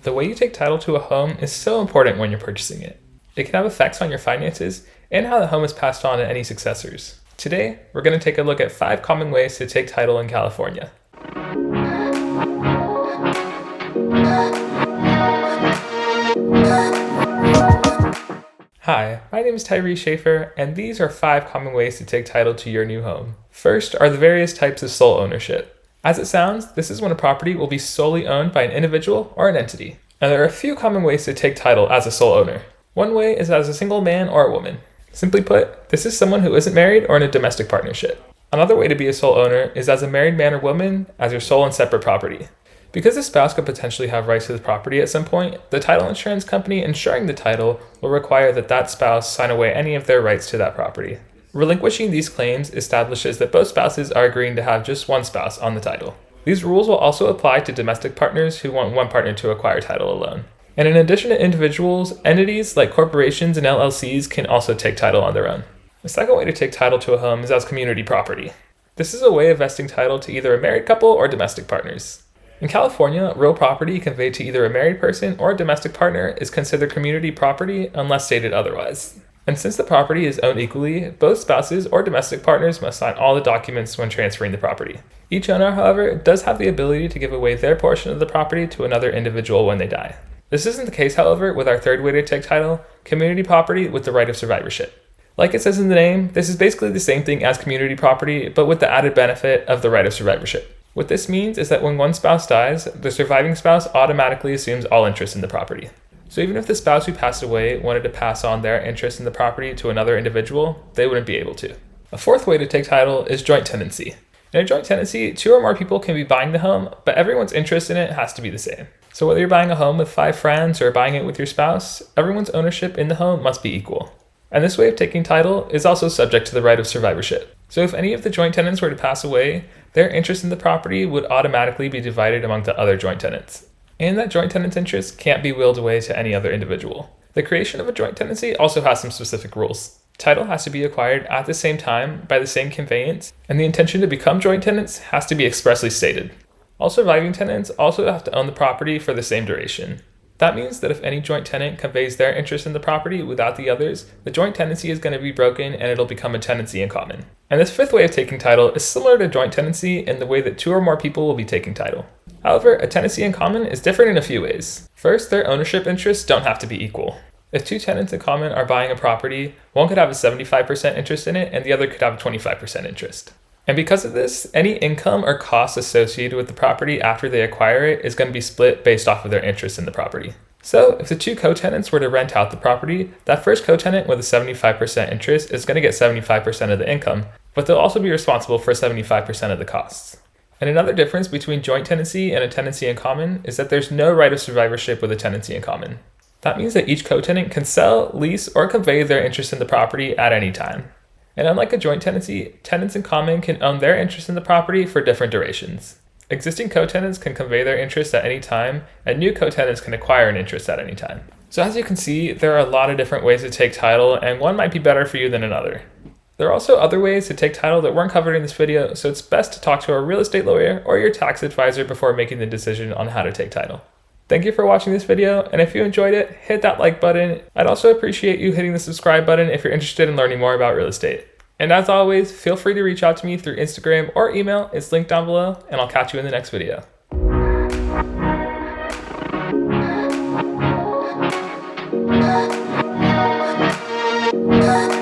The way you take title to a home is so important when you're purchasing it. It can have effects on your finances and how the home is passed on to any successors. Today, we're going to take a look at 5 common ways to take title in California. Hi, my name is Tyree Schaefer, and these are 5 common ways to take title to your new home. First are the various types of sole ownership. As it sounds, this is when a property will be solely owned by an individual or an entity. And there are a few common ways to take title as a sole owner. One way is as a single man or a woman. Simply put, this is someone who isn't married or in a domestic partnership. Another way to be a sole owner is as a married man or woman as your sole and separate property. Because the spouse could potentially have rights to the property at some point, the title insurance company insuring the title will require that that spouse sign away any of their rights to that property. Relinquishing these claims establishes that both spouses are agreeing to have just one spouse on the title. These rules will also apply to domestic partners who want one partner to acquire title alone. And in addition to individuals, entities like corporations and LLCs can also take title on their own. The second way to take title to a home is as community property. This is a way of vesting title to either a married couple or domestic partners. In California, real property conveyed to either a married person or a domestic partner is considered community property unless stated otherwise. And since the property is owned equally, both spouses or domestic partners must sign all the documents when transferring the property. Each owner, however, does have the ability to give away their portion of the property to another individual when they die. This isn't the case, however, with our third way to take title, community property with the right of survivorship. Like it says in the name, this is basically the same thing as community property, but with the added benefit of the right of survivorship. What this means is that when one spouse dies, the surviving spouse automatically assumes all interest in the property. So even if the spouse who passed away wanted to pass on their interest in the property to another individual, they wouldn't be able to. A fourth way to take title is joint tenancy. In a joint tenancy, 2 or more people can be buying the home, but everyone's interest in it has to be the same. So whether you're buying a home with 5 friends or buying it with your spouse, everyone's ownership in the home must be equal. And this way of taking title is also subject to the right of survivorship. So if any of the joint tenants were to pass away, their interest in the property would automatically be divided among the other joint tenants. And that joint tenant's interest can't be willed away to any other individual. The creation of a joint tenancy also has some specific rules. Title has to be acquired at the same time by the same conveyance, and the intention to become joint tenants has to be expressly stated. All surviving tenants also have to own the property for the same duration. That means that if any joint tenant conveys their interest in the property without the others, the joint tenancy is going to be broken and it'll become a tenancy in common. And this fifth way of taking title is similar to joint tenancy in the way that 2 or more people will be taking title. However, a tenancy in common is different in a few ways. First, their ownership interests don't have to be equal. If 2 tenants in common are buying a property, one could have a 75% interest in it and the other could have a 25% interest. And because of this, any income or costs associated with the property after they acquire it is going to be split based off of their interest in the property. So if the 2 co-tenants were to rent out the property, that first co-tenant with a 75% interest is going to get 75% of the income, but they'll also be responsible for 75% of the costs. And another difference between joint tenancy and a tenancy in common is that there's no right of survivorship with a tenancy in common. That means that each co-tenant can sell, lease, or convey their interest in the property at any time. And unlike a joint tenancy, tenants in common can own their interest in the property for different durations. Existing co-tenants can convey their interest at any time, and new co-tenants can acquire an interest at any time. So as you can see, there are a lot of different ways to take title, and one might be better for you than another. There are also other ways to take title that weren't covered in this video, so it's best to talk to a real estate lawyer or your tax advisor before making the decision on how to take title. Thank you for watching this video, and if you enjoyed it, hit that like button. I'd also appreciate you hitting the subscribe button if you're interested in learning more about real estate. And as always, feel free to reach out to me through Instagram or email. It's linked down below, and I'll catch you in the next video. Yeah.